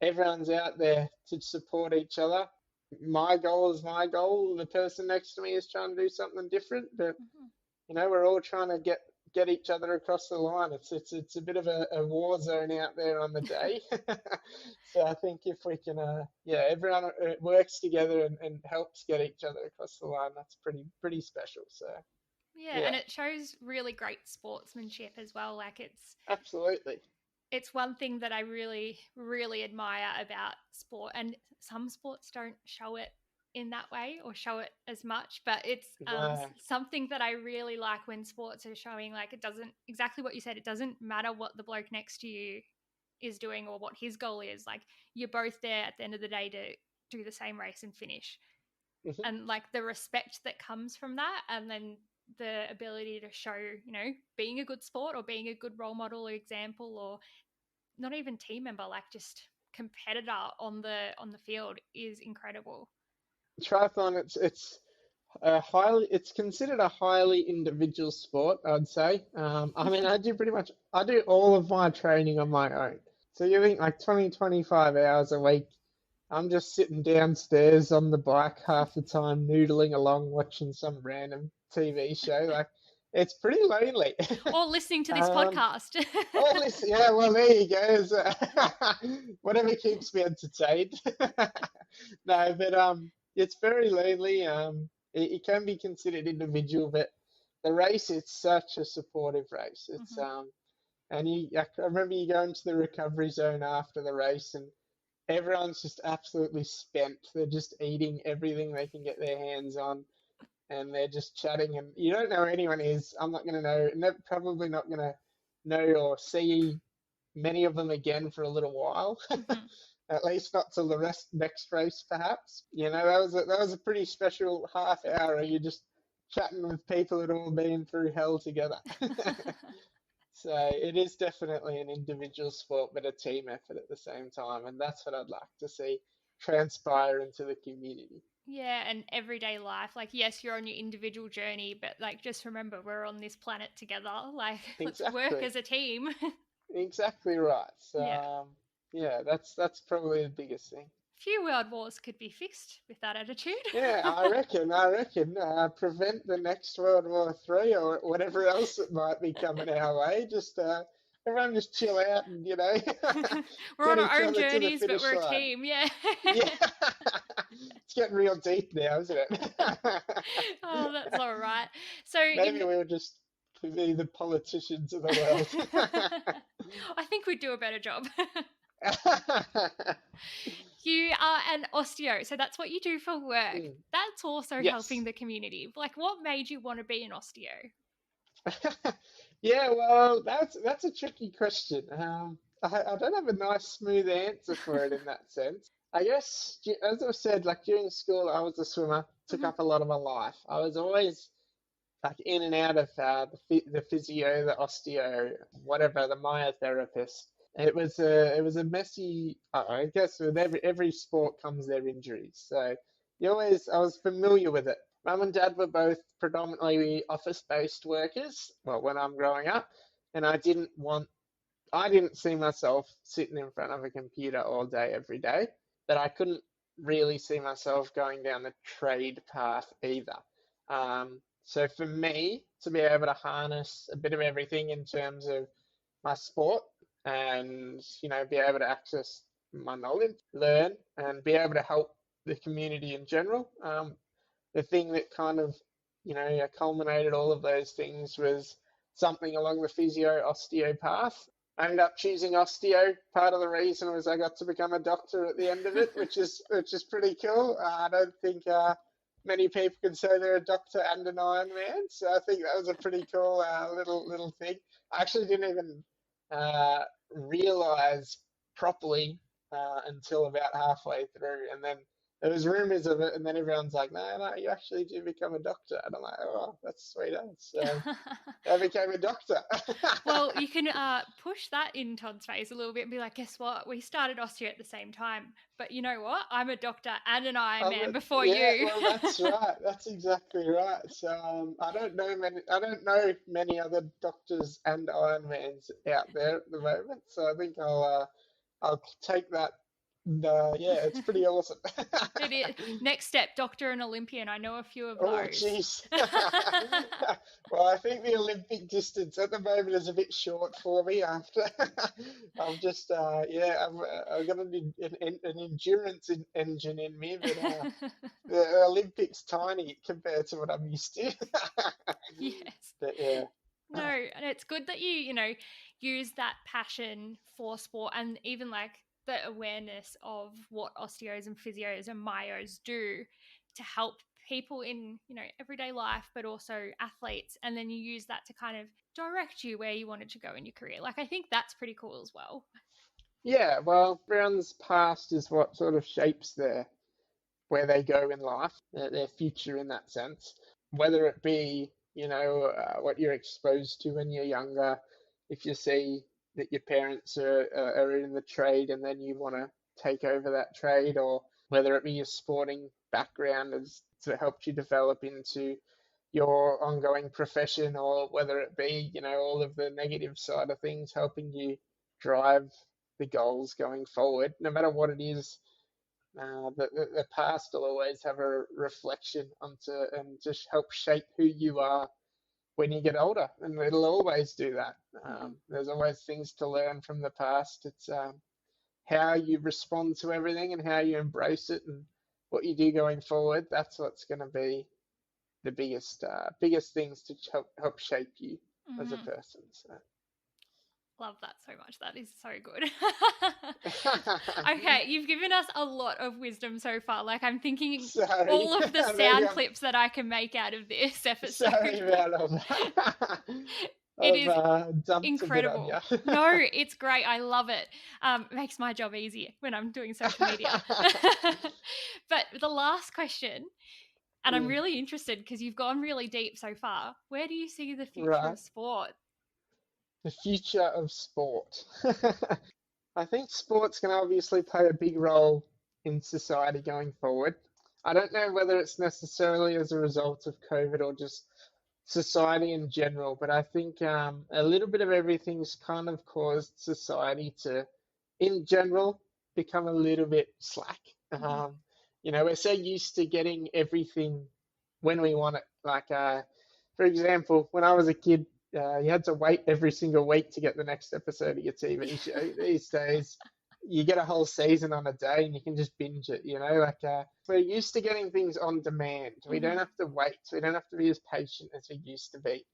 everyone's out there to support each other. My goal is my goal. The person next to me is trying to do something different, but Mm-hmm. we're all trying to get each other across the line. It's a bit of a war zone out there on the day. So I think if we can, yeah, everyone works together and helps get each other across the line, that's pretty special. So Yeah, yeah, and it shows really great sportsmanship as well. Like absolutely. it's one thing that I really, really admire about sport. And some sports don't show it in that way or show it as much, but it's No. something that I really like when sports are showing, like, it doesn't, exactly what you said, it doesn't matter what the bloke next to you is doing or what his goal is. Like, you're both there at the end of the day to do the same race and finish. Mhm. And like the respect that comes from that, and then the ability to show, being a good sport or being a good role model or example, or not even team member, like just competitor on the field is incredible. Triathlon, it's considered a highly individual sport, I'd say. I mean, I do all of my training on my own. So you think like 20, 25 hours a week, I'm just sitting downstairs on the bike half the time, noodling along, watching some random TV show. Like, it's pretty lonely. Or listening to this Um, podcast. oh, listen, yeah, well, there you go. Whatever keeps me entertained. No, but it's very lonely. It can be considered individual, but the race, it's such a supportive race. Mhm. And I remember you go into the recovery zone after the race, and everyone's just absolutely spent. They're just eating everything they can get their hands on, and they're just chatting. And you don't know who anyone is. I'm not going to know, probably not going to know or see many of them again for a little while. Mhm. At least not till the next race, perhaps. That was a pretty special half hour. You're just chatting with people that all been through hell together. So it is definitely an individual sport, but a team effort at the same time, and that's what I'd like to see transpire into the community. Yeah, and everyday life. Like, yes, you're on your individual journey, but like, just remember, we're on this planet together. Like, let's work Exactly, as a team. exactly right. So Yeah. yeah, that's probably the biggest thing. Few world wars could be fixed with that attitude. Yeah, I reckon, prevent the next World War III or whatever else that might be coming our way. Just everyone just chill out and We're on get our each own other to the journeys, but finish we're a line. team. Yeah. Yeah, it's getting real deep now, isn't it? Oh, that's all right. So, Maybe we'll just to be the politicians of the world. I think we'd do a better job. You are an osteo, so that's what you do for work. That's also helping Yes. the community. Like, what made you want to be an osteo? Yeah, well, that's a tricky question. I don't have a nice, smooth answer for it in that sense. I guess, as I've said, like during school, I was a swimmer, took Mhm. up a lot of my life. I was always like in and out of the physio, the osteo, whatever, the myotherapist. It was a messy. I guess with every sport comes their injuries. So I was familiar with it. Mum and Dad were both predominantly office-based workers. Well, when I'm growing up, and I didn't see myself sitting in front of a computer all day every day, but I couldn't really see myself going down the trade path either. So for me to be able to harness a bit of everything in terms of my sport and be able to access my knowledge, learn, and be able to help the community in general. The thing that kind of culminated all of those things was something along the physio osteo path. I ended up choosing osteo. Part of the reason was I got to become a doctor at the end of it, which is pretty cool. I don't think many people can say they're a doctor and an Ironman, so I think that was a pretty cool little thing. I actually didn't even uh, realize properly until about halfway through, and then there was rumors of it, and then everyone's like, "No, you actually do become a doctor," and I'm like, "Oh, that's sweet." So I became a doctor. Well, you can push that in Todd's face a little bit and be like, guess what? We started osteo at the same time. But you know what? I'm a doctor and an Ironman before Yeah, you. well, that's right. That's exactly right. So I don't know many other doctors and Ironmans out there at the moment. So I think I'll take that. And, yeah, it's pretty awesome. It is. Next step, doctor and Olympian. I know a few of Oh, those. jeez. Well, I think the Olympic distance at the moment is a bit short for me after I'm just, I've got an endurance engine in me, but the Olympics tiny compared to what I'm used to. Yes. But yeah. No, and it's good that you use that passion for sport and even like the awareness of what osteos and physios and myos do to help people in, everyday life, but also athletes. And then you use that to kind of direct you where you wanted to go in your career. Like, I think that's pretty cool as well. Yeah, well, everyone's past is what sort of shapes where they go in life, their future in that sense. Whether it be, what you're exposed to when you're younger, if you see that your parents are in the trade and then you want to take over that trade, or whether it be your sporting background as to help you develop into your ongoing profession, or whether it be, all of the negative side of things helping you drive the goals going forward, no matter what it is. The past will always have a reflection onto and just help shape who you are when you get older, and it'll always do that. There's always things to learn from the past. It's how you respond to everything and how you embrace it and what you do going forward. That's what's going to be the biggest things to help shape you as a person. So. Love that so much. That is so good. Okay, you've given us a lot of wisdom so far. Like, I'm thinking Sorry, all of the maybe sound clips that I can make out of this episode. sorry about all that. It is Dumped incredible. a bit on No, it's great. I love it. Makes my job easier when I'm doing social media. But the last question, and I'm really interested because you've gone really deep so far. Where do you see the future Right. of sport? The future of sport. I think sports can obviously play a big role in society going forward. I don't know whether it's necessarily as a result of COVID or just society in general, but I think a little bit of everything's kind of caused society to, in general, become a little bit slack. We're so used to getting everything when we want it. Like, for example, when I was a kid, you had to wait every single week to get the next episode of your TV show. These days, you get a whole season on a day and you can just binge it, like we're used to getting things on demand. We don't have to wait. We don't have to be as patient as we used to be.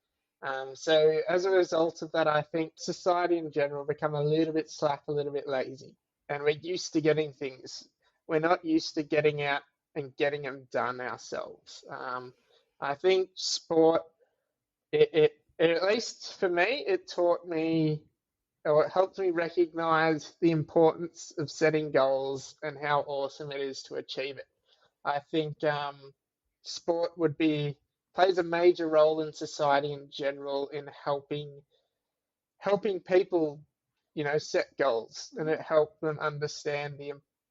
So as a result of that, I think society in general become a little bit slack, a little bit lazy, and we're used to getting things. We're not used to getting out and getting them done ourselves. I think sport, at least for me, it taught me, or it helped me recognize the importance of setting goals and how awesome it is to achieve it. I think sport plays a major role in society in general in helping people, set goals, and it helped them understand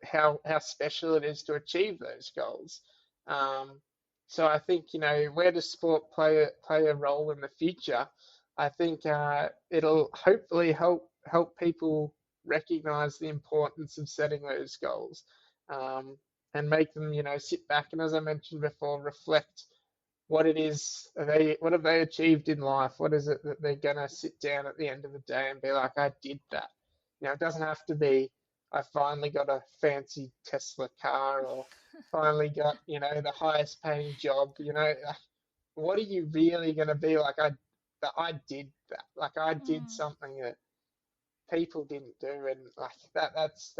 how special it is to achieve those goals. Um, so I think, where does sport play a role in the future? I think it'll hopefully help people recognize the importance of setting those goals, um, and make them, sit back and, as I mentioned before, reflect what it is what have they achieved in life? What is it that they're gonna sit down at the end of the day and be like, I did that. It doesn't have to be I finally got a fancy Tesla car, or finally got, the highest paying job. What are you really gonna be like? I did that. Like I did Mm. something that people didn't do, and like that's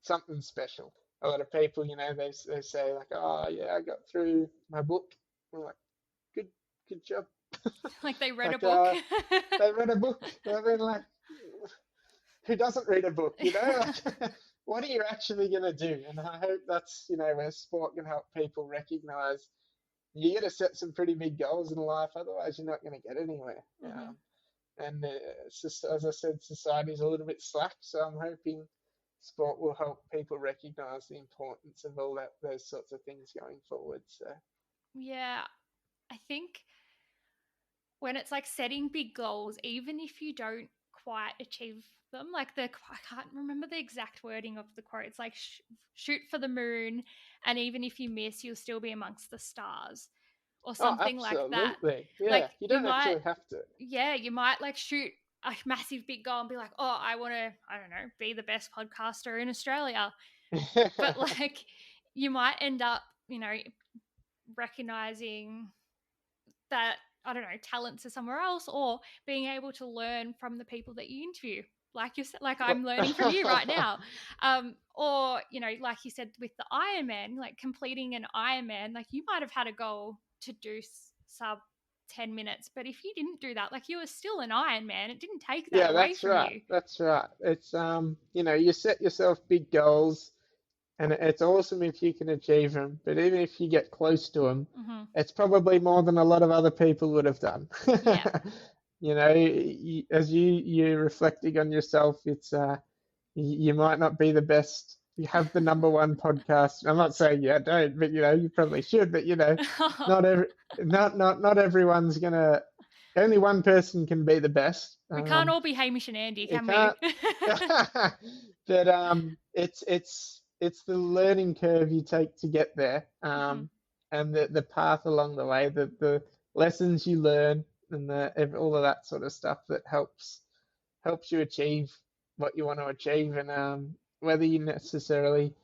something special. A lot of people, they say like, oh yeah, I got through my book. I'm like, good good job. Like they read a Like book. they read a book. I mean, like, who doesn't read a book? Like, what are you actually gonna do? And I hope that's, where sport can help people recognize you got to set some pretty big goals in life, otherwise you're not going to get anywhere. Hmm. And it's just, as I said, society's a little bit slack, so I'm hoping sport will help people recognize the importance of all those sorts of things going forward. So Yeah, I think when it's like setting big goals, even if you don't quite achieve them, like I can't remember the exact wording of the quote. It's like shoot for the moon, and even if you miss, you'll still be amongst the stars, or oh, something like that. absolutely, Like yeah, you you don't might, actually have to. yeah, you might like shoot a massive big goal and be like, oh, I want to, I don't know, be the best podcaster in Australia. But like you might end up, recognizing that, I don't know, talents are somewhere else, or being able to learn from the people that you interview. Like you said, like I'm learning from you right now. Or, like you said with the Ironman, like completing an Ironman, like you might have had a goal to do sub 10 minutes, but if you didn't do that, like you were still an Ironman. It didn't take that Yeah, away that's from right. you. That's right. It's you set yourself big goals, and it's awesome if you can achieve them. But even if you get close to them, Hmm. it's probably more than a lot of other people would have done. Yeah. As you're reflecting on yourself, it's you might not be the best. You have the number one podcast. I'm not saying you don't, but you probably should. But not every not everyone's gonna. Only one person can be the best. We can't all be Hamish and Andy, You can we? can't. But it's the learning curve you take to get there, Hmm. and the path along the way, the lessons you learn, and all of that sort of stuff that helps you achieve what you want to achieve. And whether you necessarily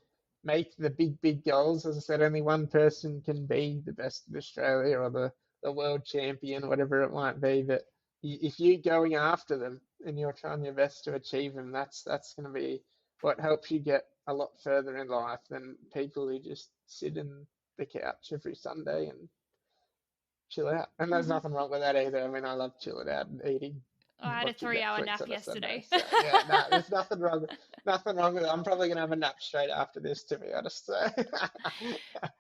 make the big goals, as I said, only one person can be the best of Australia, or the world champion, whatever it might be. But if you're going after them and you're trying your best to achieve them, that's going to be what helps you get a lot further in life than people who just sit in the couch every Sunday and chill out. And there's Hmm. nothing wrong with that either. I mean, I love chilling out and eating, I had a watching 3 hour Netflix nap on a Sunday. yesterday. So yeah, no, there's nothing wrong with it. I'm probably gonna have a nap straight after this, to be honest. So.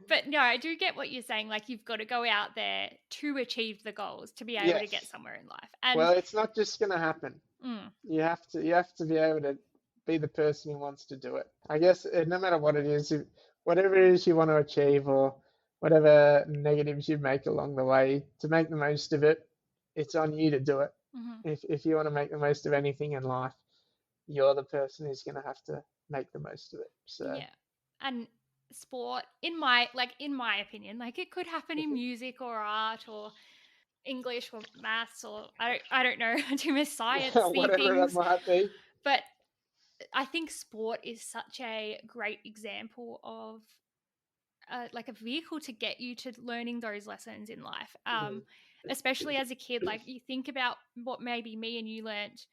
But no, I do get what you're saying. Like you've got to go out there to achieve the goals to be able to get Yes. somewhere in life. And Well, it's not just gonna happen. mm, You have to be able to be the person who wants to do it. I guess no matter what it is, whatever it is you want to achieve, or whatever negatives you make along the way, to make the most of it, it's on you to do it. mhm, If you want to make the most of anything in life, you're the person who's going to have to make the most of it. So, yeah. And sport, in my opinion, like it could happen in music or art or English or maths or I don't know, too many sciencey whatever that things. might be. But I think sport is such a great example of like a vehicle to get you to learning those lessons in life. Mm. especially as a kid. Like, you think about what maybe me and you learnt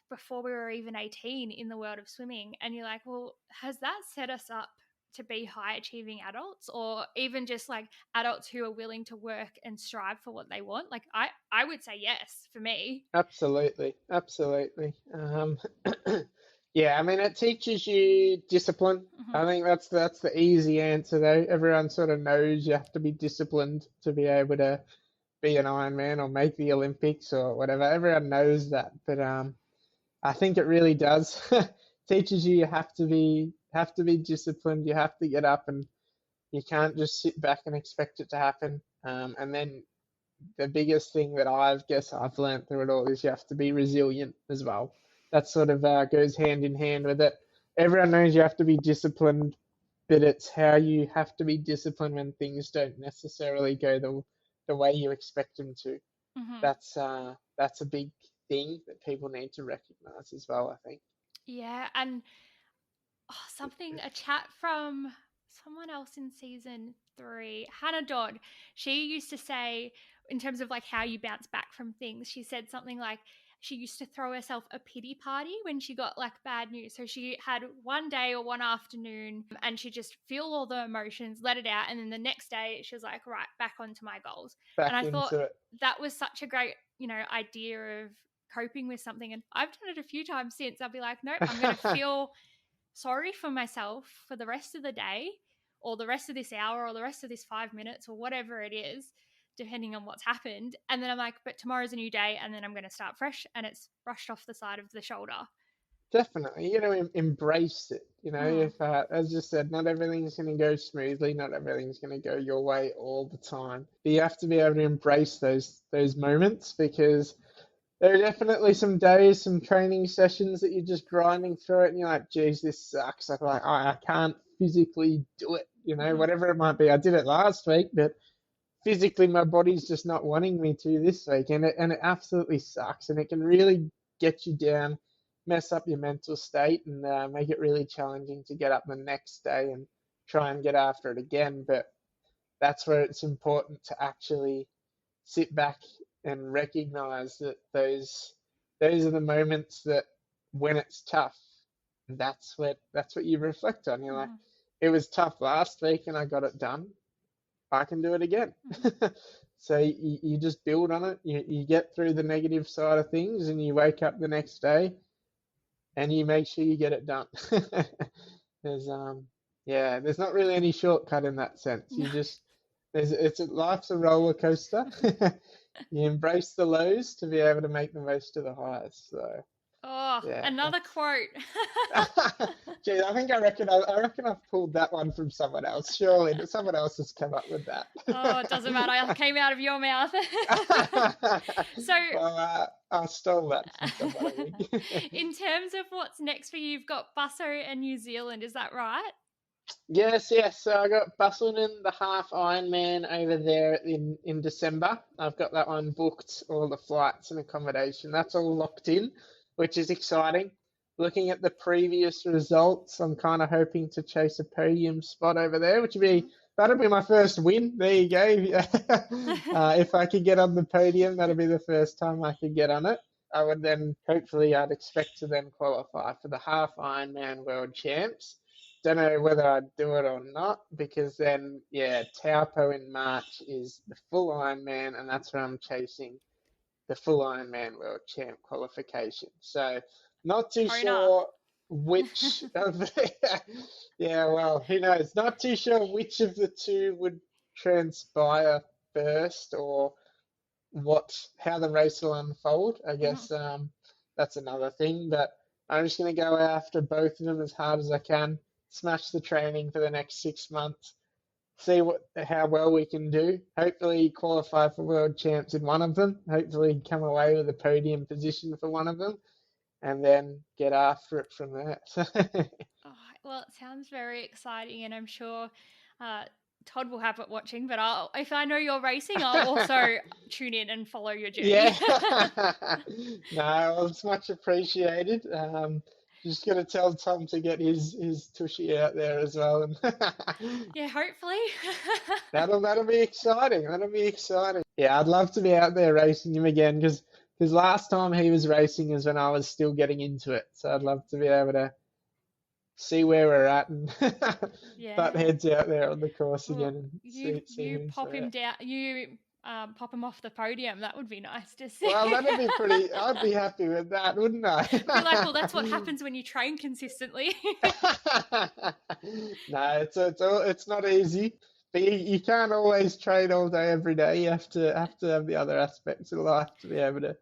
before we were even 18 in the world of swimming, and you're like, well, has that set us up to be high achieving adults, or even just like adults who are willing to work and strive for what they want? Like, I would say yes for me. Absolutely, absolutely. Yeah, I mean, it teaches you discipline. Mm-hmm. I think that's the easy answer though. Everyone sort of knows you have to be disciplined to be able to be an Ironman or make the Olympics or whatever. Everyone knows that, but I think it really does teaches you have to be disciplined. You have to get up, and you can't just sit back and expect it to happen. And then the biggest thing that guess I've learned through it all is you have to be resilient as well. That sort of goes hand in hand with it. Everyone knows you have to be disciplined, but it's how you have to be disciplined when things don't necessarily go the way you expect them to. Mm-hmm. That's a big thing that people need to recognize as well, I think. Yeah, and a chat from someone else in season 3, Hannah Dodd. She used to say, in terms of like how you bounce back from things, she said something like she used to throw herself a pity party when she got like bad news. So she had one day or one afternoon and she just feel all the emotions, let it out, and then the next day she was like, right, back onto my goals. And Back I thought into it. that was such a great, idea of coping with something. And I've done it a few times since. I'll be like, nope, I'm going to feel sorry for myself for the rest of the day, or the rest of this hour, or the rest of this 5 minutes, or whatever it is, depending on what's happened. And then I'm like, but tomorrow's a new day, and then I'm going to start fresh, and it's brushed off the side of the shoulder. Definitely, embrace it. If as you said, not everything's going to go smoothly, not everything's going to go your way all the time. But you have to be able to embrace those moments, because there are definitely some days, some training sessions that you're just grinding through it, and you're like, geez, this sucks. Like I can't physically do it, Mm-hmm. whatever it might be. I did it last week, but physically my body's just not wanting me to this week, and it absolutely sucks, and it can really get you down, mess up your mental state, and make it really challenging to get up the next day and try and get after it again. But that's where it's important to actually sit back and recognize that those are the moments that when it's tough, that's what you reflect on. You're like, it was tough last week and I got it done. I can do it again. So you just build on it. You get through the negative side of things, and you wake up the next day and you make sure you get it done. There's not really any shortcut in that sense. Life's a roller coaster. You embrace the lows to be able to make the most of the highs. So Another quote. Gee, I reckon I've pulled that one from someone else. Surely someone else has come up with that. Oh, it doesn't matter. It came out of your mouth. So, well, I stole that from someone, I think. In terms of what's next for you, you've got Busso and New Zealand. Is that right? Yes. So I got Busselton, the half Ironman over there in December. I've got that one booked, all the flights and accommodation. That's all locked in, which is exciting. Looking at the previous results, I'm kind of hoping to chase a podium spot over there, that'll be my first win. There you go. If I could get on the podium, that'll be the first time I could get on it. I would then, hopefully, I'd expect to then qualify for the half Ironman World Champs. Don't know whether I'd do it or not, because then, Taupo in March is the full Ironman, and that's where I'm chasing the full Ironman World Champ qualification. So not too sure which of the, who knows? Not too sure which of the two would transpire first, or how the race will unfold. I guess that's another thing, but I'm just going to go after both of them as hard as I can, smash the training for the next 6 months, see how well we can do. Hopefully qualify for world champs in one of them. Hopefully come away with a podium position for one of them, and then get after it from there. Well, it sounds very exciting, and I'm sure Todd will have it watching. But if I know you're racing, I'll also tune in and follow your journey. Yeah. No, well, it's much appreciated. Just going to tell Tom to get his tushy out there as well. Yeah, hopefully. That'll be exciting. That'll be exciting. Yeah, I'd love to be out there racing him again because last time he was racing is when I was still getting into it. So I'd love to be able to see where we're at and butt Yeah. heads out there on the course Well, again and you see you who's pop him where. down. You pop him off the podium. That would be nice to see. Well, that'd be pretty. I'd be happy with that, wouldn't I? Be like, well, that's what happens when you train consistently. No, it's not easy. But you can't always train all day every day. You have to have the other aspects of life to be able to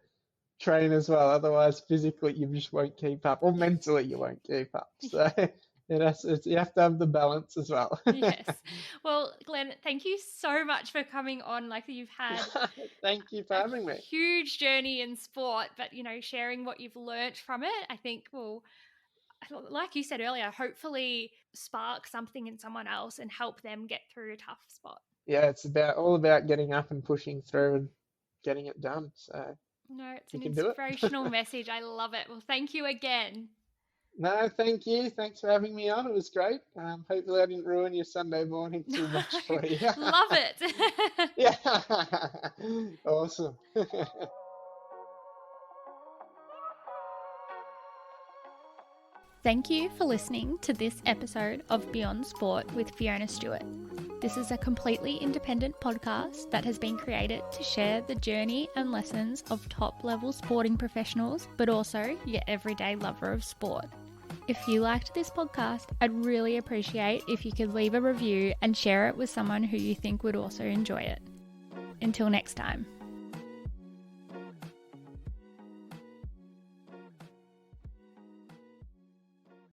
train as well. Otherwise, physically you just won't keep up, or mentally you won't keep up. So you have to have the balance as well. Yes. Well, Glenn, thank you so much for coming on. Like, you've had Thank you for a having me. huge journey in sport, but sharing what you've learnt from it, I think will, like you said earlier, hopefully spark something in someone else and help them get through a tough spot. Yeah, it's all about getting up and pushing through and getting it done. So No, it's you an can do it. inspirational message. I love it. Well, thank you again. No, thank you. Thanks for having me on. It was great. Hopefully I didn't ruin your Sunday morning too much for you. Love it. Yeah. Awesome. Thank you for listening to this episode of Beyond Sport with Fiona Stewart. This is a completely independent podcast that has been created to share the journey and lessons of top-level sporting professionals, but also your everyday lover of sport. If you liked this podcast, I'd really appreciate if you could leave a review and share it with someone who you think would also enjoy it. Until next time.